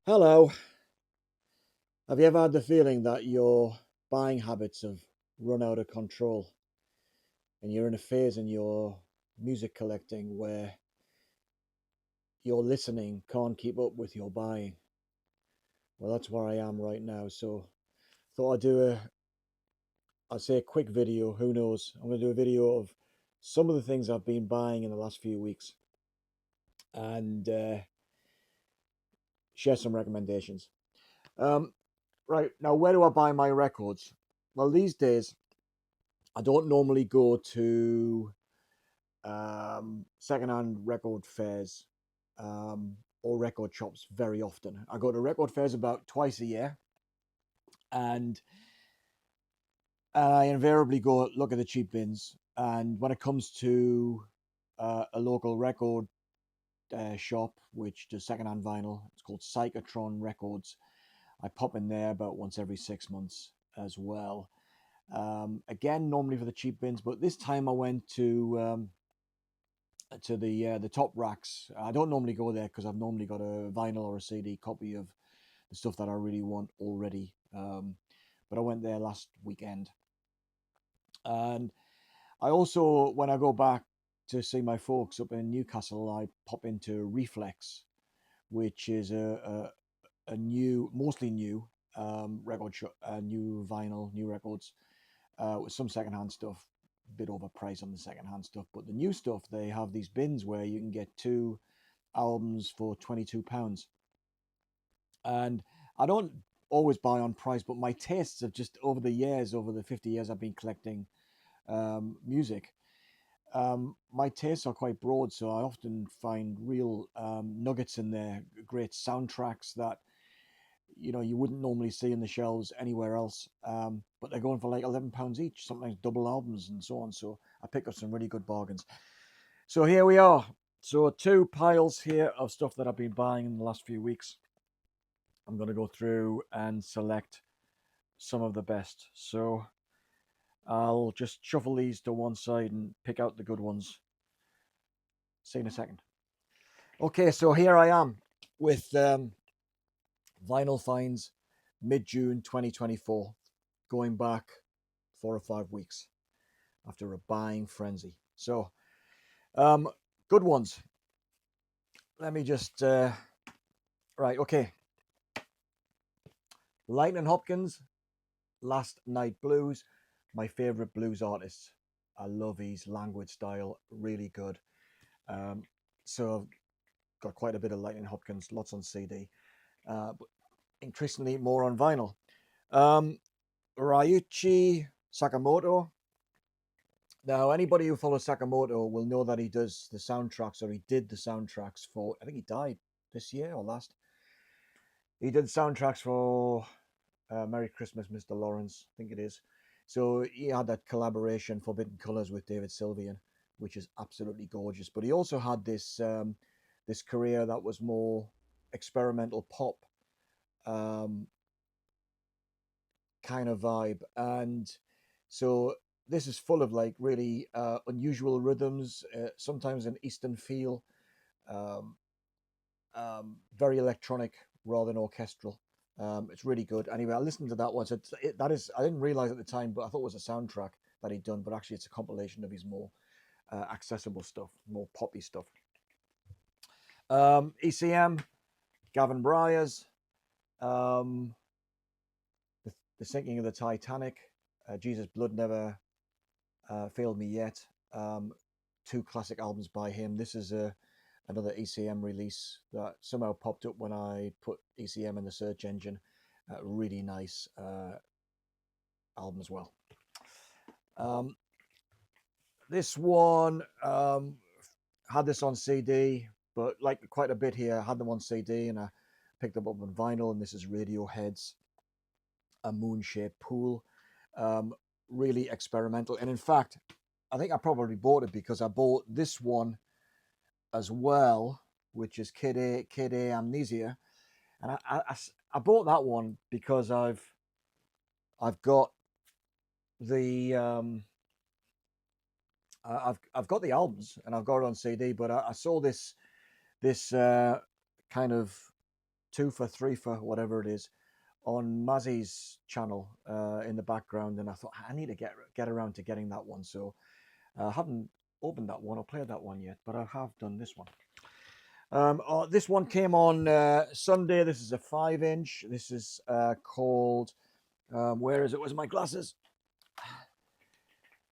Hello. Have you ever had the feeling that your buying habits have run out of control and you're in a phase in your music collecting where your listening can't keep up with your buying? Well, that's where I am right now. So thought I'd say a quick video. Who knows? I'm going to do a video of some of the things I've been buying in the last few weeks and share some recommendations. Um, right now, where do I buy my records? Well, these days I don't normally go to secondhand record fairs or record shops very often. I go to record fairs about twice a year, and I invariably go look at the cheap bins. And when it comes to a local record shop which does secondhand vinyl, it's called Psychotron Records. I pop in there about once every 6 months as well. Again, normally for the cheap bins, but this time I went to the top racks. I don't normally go there because I've normally got a vinyl or a CD copy of the stuff that I really want already. But I went there last weekend, and I also, when I go back to see my folks up in Newcastle, I pop into Reflex, which is a new, mostly new record shop, new vinyl, new records with some secondhand stuff, bit overpriced on the secondhand stuff. But the new stuff, they have these bins where you can get two albums for £22. And I don't always buy on price, but my tastes have just over the years, over the 50 years I've been collecting music, my tastes are quite broad. So I often find real nuggets in there, great soundtracks that you wouldn't normally see in the shelves anywhere else. But they're going for like £11 each, sometimes double albums and so on. So I pick up some really good bargains. So here we are. So two piles here of stuff that I've been buying in the last few weeks. I'm going to go through and select some of the best. So I'll just shuffle these to one side and pick out the good ones. See you in a second. Okay, so here I am with vinyl finds mid-June 2024, going back 4 or 5 weeks after a buying frenzy. So, good ones. Let me just, right, okay. Lightning Hopkins, Last Night Blues, my favorite blues artists. I love his language style, really good. So I've got quite a bit of Lightning Hopkins, lots on CD, but increasingly more on vinyl. Ryuichi Sakamoto. Now, anybody who follows Sakamoto will know that he does the soundtracks, or he did the soundtracks for, I think he died this year or last. He did soundtracks for Merry Christmas, Mr. Lawrence, I think it is. So he had that collaboration, Forbidden Colors, with David Sylvian, which is absolutely gorgeous. But he also had this career that was more experimental pop um, kind of vibe, and so this is full of like really unusual rhythms, sometimes an Eastern feel, um, very electronic rather than orchestral. It's really good. Anyway, I listened to that one. So that is, I didn't realize at the time, but I thought it was a soundtrack that he'd done. But actually, it's a compilation of his more accessible stuff, more poppy stuff. ECM, Gavin Bryars, um, the Sinking of the Titanic, Jesus Blood Never Failed Me Yet. Two classic albums by him. This is another ECM release that somehow popped up when I put ECM in the search engine. Really nice album as well. This one had this on CD, but like quite a bit here. I had them on CD and I picked them up on vinyl, and this is Radiohead's A Moon-Shaped Pool. Really experimental. And in fact, I think I probably bought it because I bought this one as well, which is Kid A Amnesia. And I bought that one because I've got the I've got the albums and I've got it on CD, but I saw this kind of 2 for 3 for whatever it is on Mazzy's channel in the background, and I thought I need to get around to getting that one. So I haven't opened that one or played that one yet, but I have done this one. This one came on Sunday. This is a 5-inch. This is called, where is it? Where's my glasses?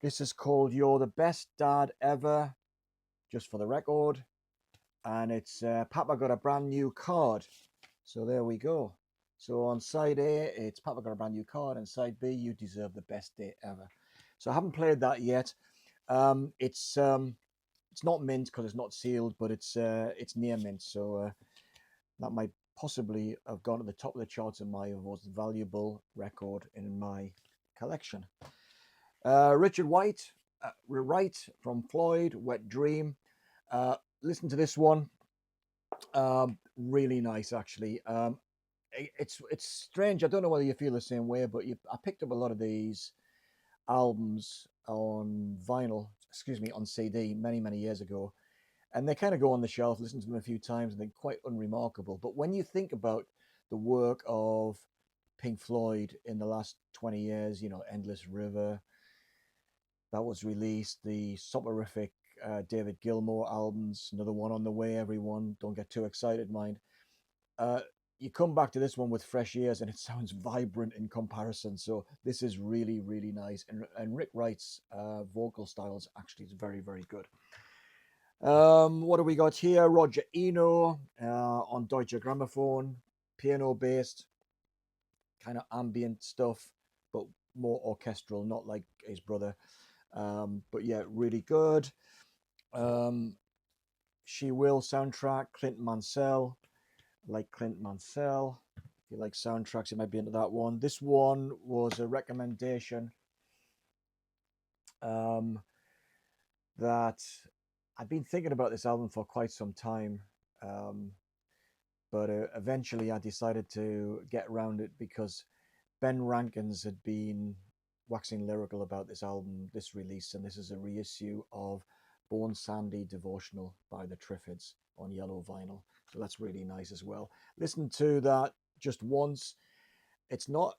This is called You're the Best Dad Ever, just for the record. And it's Papa Got a Brand New Card. So there we go. So on side A, it's Papa Got a Brand New Card, and side B, You Deserve the Best Day Ever. So I haven't played that yet. It's not mint because it's not sealed, but it's near mint. So that might possibly have gone to the top of the charts of my most valuable record in my collection. Richard White, Wright from Floyd, Wet Dream. Listen to this one. Really nice, actually. It's strange. I don't know whether you feel the same way, but I picked up a lot of these albums on vinyl, on CD many years ago, and they kind of go on the shelf, listen to them a few times, and they're quite unremarkable. But when you think about the work of Pink Floyd in the last 20 years, Endless River, that was released, the soporific David Gilmour albums, another one on the way, everyone, don't get too excited, mind. You come back to this one with fresh ears and it sounds vibrant in comparison. So this is really, really nice. And Rick Wright's vocal styles actually is very, very good. What do we got here? Roger Eno on Deutsche Grammophon, piano-based, kind of ambient stuff, but more orchestral, not like his brother. But yeah, really good. She Will soundtrack, Clint Mansell. Like Clint Mansell. If you like soundtracks, you might be into that one. This one was a recommendation that I've been thinking about this album for quite some time. But eventually I decided to get around it because Ben Rankins had been waxing lyrical about this album, this release, and this is a reissue of Bone Sandy Devotional by the Triffids on yellow vinyl. So that's really nice as well. Listen to that just once. It's not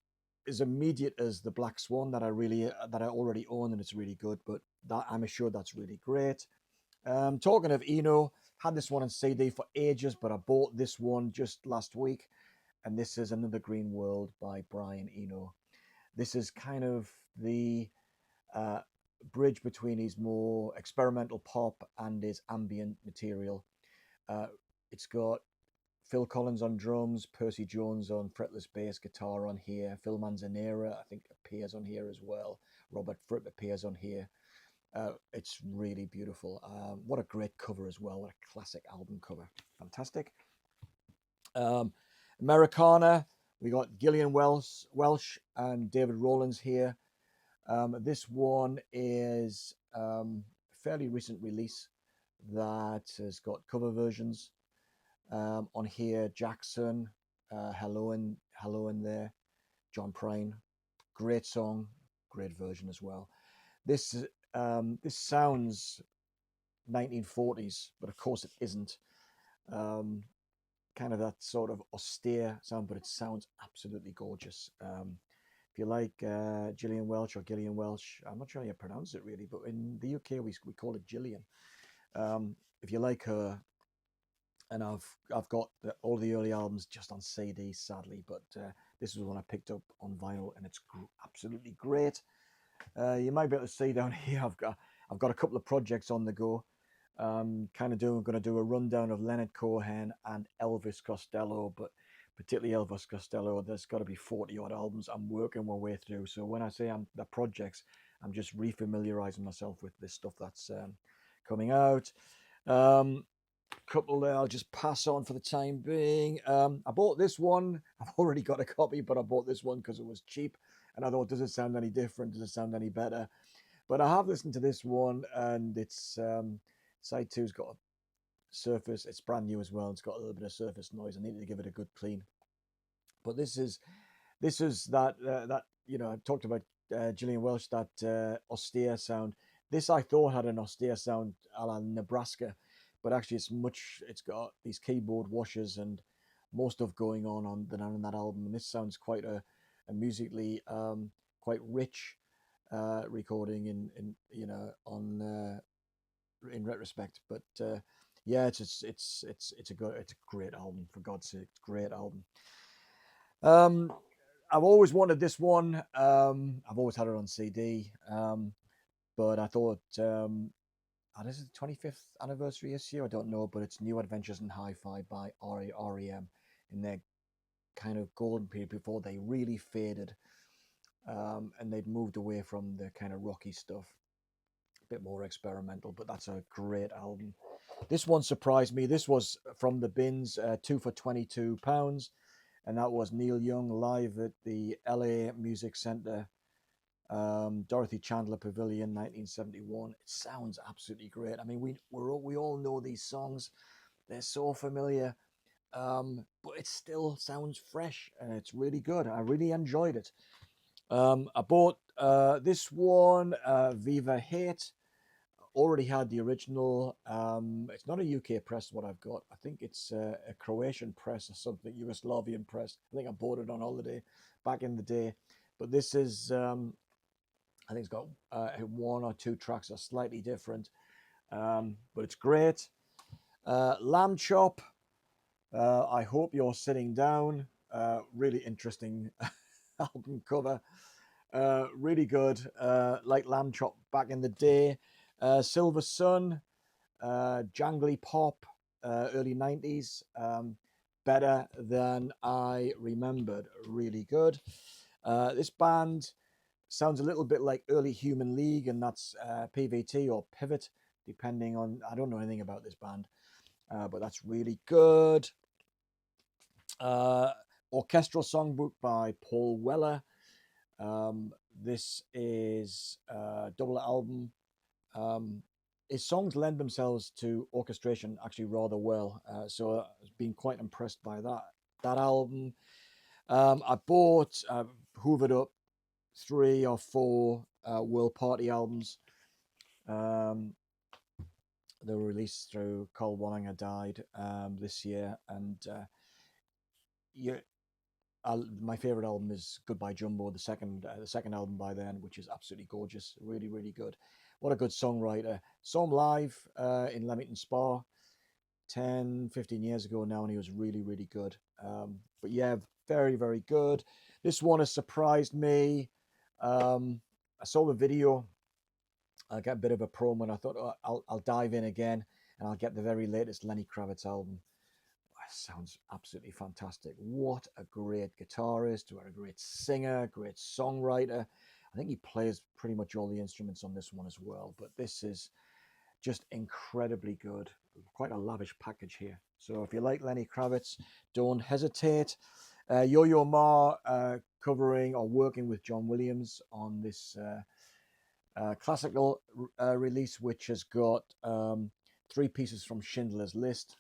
as immediate as the Black Swan that I already own, and it's really good, but that I'm sure that's really great. Talking of Eno, had this one on CD for ages, but I bought this one just last week, and this is Another Green World by Brian Eno. This is kind of the bridge between his more experimental pop and his ambient material. It's got Phil Collins on drums, Percy Jones on fretless bass guitar on here, Phil Manzanera, I think, appears on here as well. Robert Fripp appears on here. It's really beautiful. What a great cover as well. What a classic album cover. Fantastic. Americana, we got Gillian Welsh and David Rowlands here. This one is a fairly recent release that has got cover versions. On here, Jackson, Hello in there, John Prine, great song, great version as well. This sounds 1940s, but of course it isn't. Kind of that sort of austere sound, but it sounds absolutely gorgeous. If you like Gillian Welch or Gillian Welsh, I'm not sure how you pronounce it really, but in the UK we call it Gillian. If you like her, and I've got all the early albums just on CD, sadly, but this was one I picked up on vinyl, and it's absolutely great. You might be able to see down here, I've got a couple of projects on the go. I'm going to do a rundown of Leonard Cohen and Elvis Costello, but particularly Elvis Costello. There's got to be 40 odd albums I'm working my way through. So when I say the projects, I'm just refamiliarizing myself with this stuff that's coming out. Couple there I'll just pass on for the time being. I bought this one. I've already got a copy, but I bought this one because it was cheap, and I thought, does it sound any different? Does it sound any better? But I have listened to this one, and it's side 2's got a surface. It's brand new as well. It's got a little bit of surface noise. I needed to give it a good clean. But this is that I talked about Gillian Welch, that austere sound. This I thought had an austere sound a la Nebraska, but actually it's got these keyboard washers and more stuff going on than on that album. And this sounds quite a musically quite rich recording on in retrospect. But yeah, it's a great album, for God's sake, great album. I've always wanted this one. I've always had it on CD, but I thought, this is the 25th anniversary this year. I don't know, but it's New Adventures in Hi-Fi by REM in their kind of golden period before they really faded, and they'd moved away from the kind of rocky stuff, a bit more experimental. But that's a great album. This one surprised me. This was from the bins, 2 for £22. And that was Neil Young live at the LA Music Center, Dorothy Chandler Pavilion, 1971. It sounds absolutely great. I mean, we all know these songs; they're so familiar, but it still sounds fresh, and it's really good. I really enjoyed it. I bought this one, Viva Hate. Already had the original. It's not a UK press, what I've got. I think it's a Croatian press or something, Yugoslavian press. I think I bought it on holiday back in the day. But this is, I think it's got one or two tracks that are slightly different. But it's great. Lamb Chop, I Hope You're Sitting Down. Really interesting album cover. Really good. Like Lamb Chop back in the day. Silver Sun, jangly pop, early 90s, better than I remembered. Really good. This band sounds a little bit like early Human League, and that's PVT or Pivot, depending on, I don't know anything about this band, but that's really good. Orchestral Songbook by Paul Weller. This is a double album. His songs lend themselves to orchestration actually rather well, so I've been quite impressed by that album. I bought, hoovered up 3 or 4 World Party albums. They were released through Carl Wallinger Died this year, and my favorite album is Goodbye Jumbo, the second album by then, which is absolutely gorgeous, really, really good. What a good songwriter. Saw him live in Leamington Spa 10, 15 years ago now, and he was really, really good. But yeah, very, very good. This one has surprised me. I saw the video. I got a bit of a promo, and I thought, I'll dive in again, and I'll get the very latest Lenny Kravitz album. Sounds absolutely fantastic. What a great guitarist, what a great singer, great songwriter. I think he plays pretty much all the instruments on this one as well, but this is just incredibly good. Quite a lavish package here. So if you like Lenny Kravitz, don't hesitate. Yo-Yo Ma covering or working with John Williams on this classical release, which has got 3 pieces from Schindler's List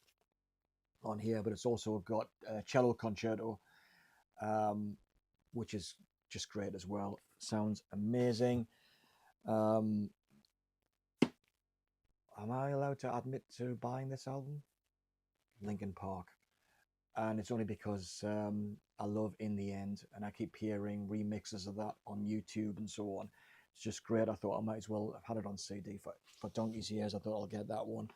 on here, but it's also got cello concerto, which is just great as well. Sounds amazing. Am I allowed to admit to buying this album? Linkin Park. And it's only because I love In the End, and I keep hearing remixes of that on YouTube and so on. It's just great. I thought I might as well have had it on CD for donkey's years. I thought I'll get that one.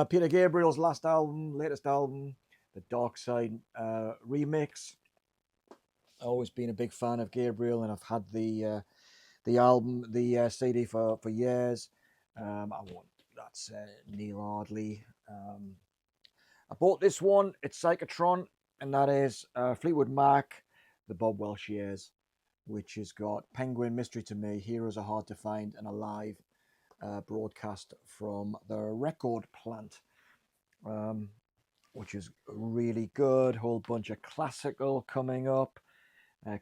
Peter Gabriel's latest album, the Dark Side remix. I've always been a big fan of Gabriel, and I've had the CD for years. That's Neil Ardley. I bought this one. It's Psychotron, and that is Fleetwood Mac, the Bob Welsh years, which has got Penguin, Mystery to Me, Heroes Are Hard to Find, and Alive. Broadcast from the Record Plant, which is really good. Whole bunch of classical coming up.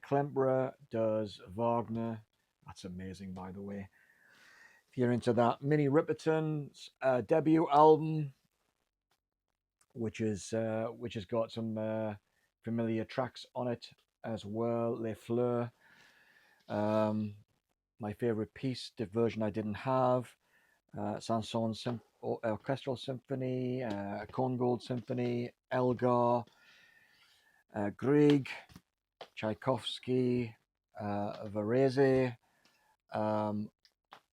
Klemperer does Wagner. That's amazing, by the way. If you're into that, Minnie Riperton's debut album, which has got some familiar tracks on it as well. Les Fleurs. My favorite piece, the version I didn't have. Sanson Orchestral Symphony, Korngold Symphony, Elgar, Grieg, Tchaikovsky, Varese,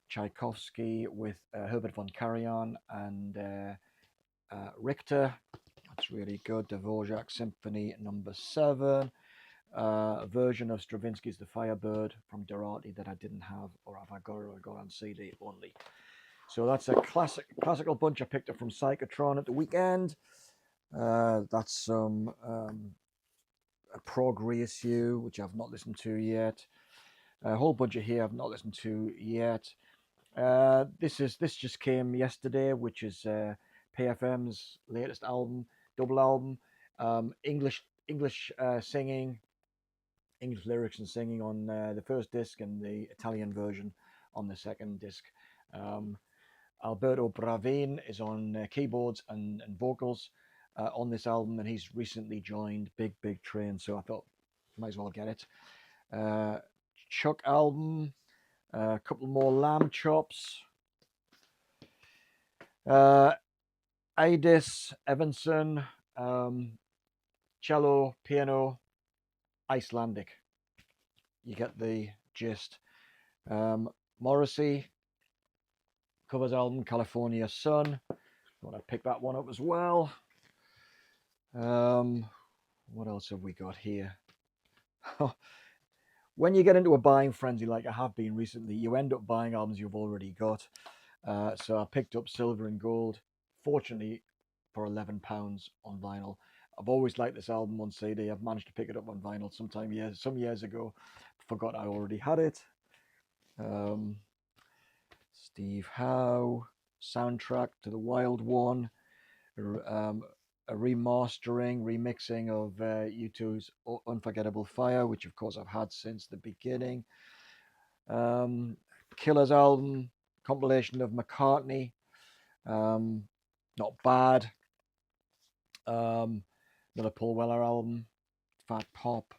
Tchaikovsky with Herbert von Karajan and Richter. That's really good. Dvorak Symphony Number 7. A version of Stravinsky's The Firebird from Dorati that I didn't have, or have I got it? Or I got on CD only. So that's a classical bunch I picked up from Psychotron at the weekend. That's some a prog reissue, which I've not listened to yet. A whole bunch of here I've not listened to yet. This just came yesterday, which is PFM's latest album, double album. English singing, English lyrics and singing on the first disc, and the Italian version on the second disc. Alberto Bravin is on keyboards and vocals on this album, and he's recently joined Big Train, so I thought might as well get it. Chuck album, a couple more lamb chops. Aidis Evanson, cello, piano, Icelandic. You get the gist. Morrissey covers album California Sun. Thought I'd pick that one up as well. What else have we got here? When you get into a buying frenzy like I have been recently, you end up buying albums you've already got. So I picked up Silver and Gold, fortunately for £11 on vinyl. I've always liked this album on CD. I've managed to pick it up on vinyl some years ago. Forgot I already had it. Steve Howe, soundtrack to The Wild One, a remixing of U2's Unforgettable Fire, which of course I've had since the beginning. Killer's album, compilation of McCartney, not bad. Another Paul Weller album, Fat Pop.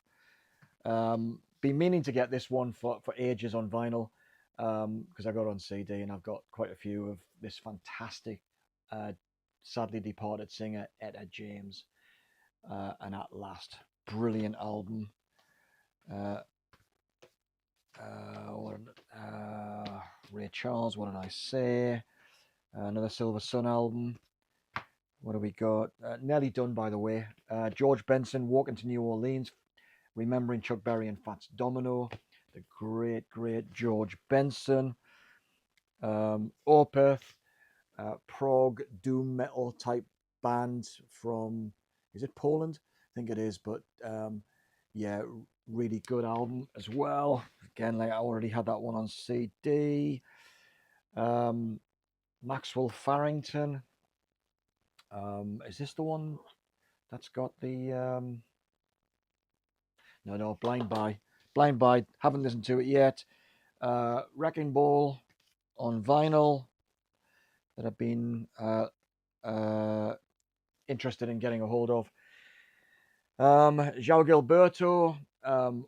Been meaning to get this one for ages on vinyl, because I got it on CD, and I've got quite a few of this fantastic, sadly departed singer Etta James, and At Last, brilliant album. Ray Charles, what did I say? Another Silver Sun album. What do we got? Nearly done, by the way. George Benson, Walking to New Orleans, remembering Chuck Berry and Fats Domino. The great George Benson. Opeth, prog doom metal type band from, is it Poland? I think it is, but yeah, really good album as well. Again, like I already had that one on CD. Maxwell Farrington. Is this the one that's got the no, Blind Buy, haven't listened to it yet. Wrecking Ball on vinyl that I've been interested in getting a hold of. João Gilberto,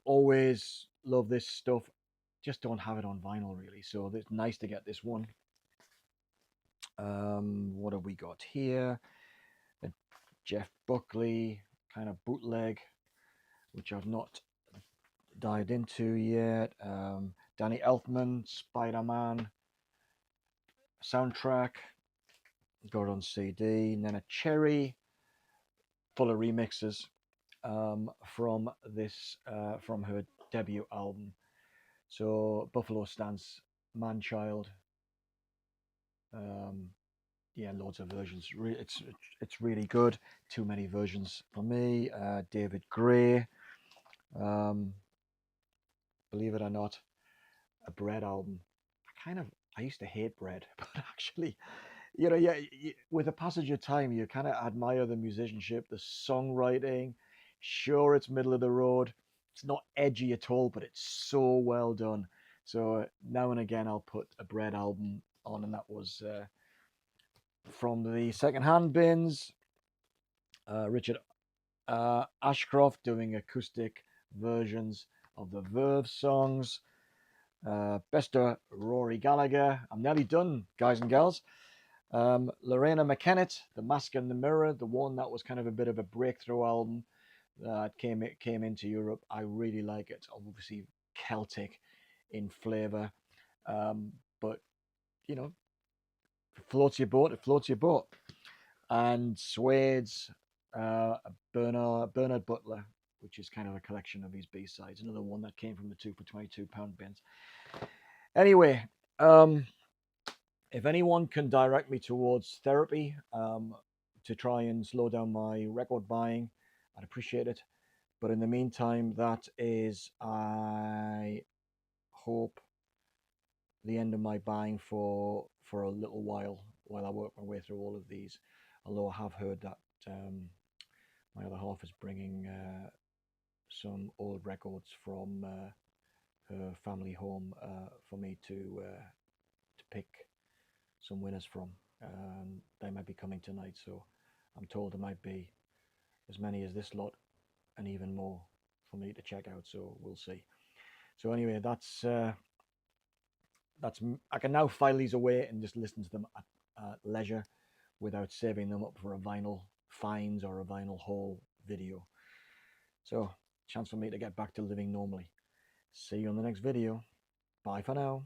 always love this stuff, just don't have it on vinyl really, so it's nice to get this one. What have we got here? Jeff Buckley kind of bootleg, which I've not dived into yet. Danny Elfman, Spider-Man soundtrack, got it on CD. And then a Cherry, full of remixes from her debut album. So Buffalo Stance, Man-Child, yeah, loads of versions. It's really good. Too many versions for me. David Gray, believe it or not, a Bread album. I used to hate Bread, but actually, yeah, with the passage of time, you kind of admire the musicianship, the songwriting. Sure, it's middle of the road. It's not edgy at all, but it's so well done. So now and again, I'll put a Bread album on, and that was from the secondhand bins. Richard Ashcroft doing acoustic versions of the Verve songs. Best of Rory Gallagher. I'm nearly done, guys and gals. Lorena McKennitt, The Mask and the Mirror, the one that was kind of a bit of a breakthrough album that came into Europe. I really like it. It's obviously Celtic in flavour, but you know, if it floats your boat. It floats your boat. And Suede's uh, Bernard Butler, which is kind of a collection of his B sides. Another one that came from the 2 for £22 bins. Anyway, um, if anyone can direct me towards therapy to try and slow down my record buying, I'd appreciate it. But in the meantime, that is, I hope, the end of my buying for a little while I work my way through all of these. Although I have heard that my other half is bringing some old records from her family home for me to pick some winners from. They might be coming tonight, so I'm told there might be as many as this lot and even more for me to check out. So we'll see. So anyway, that's I can now file these away and just listen to them at leisure without saving them up for a vinyl finds or a vinyl haul video. So chance for me to get back to living normally. See you on the next video. Bye for now.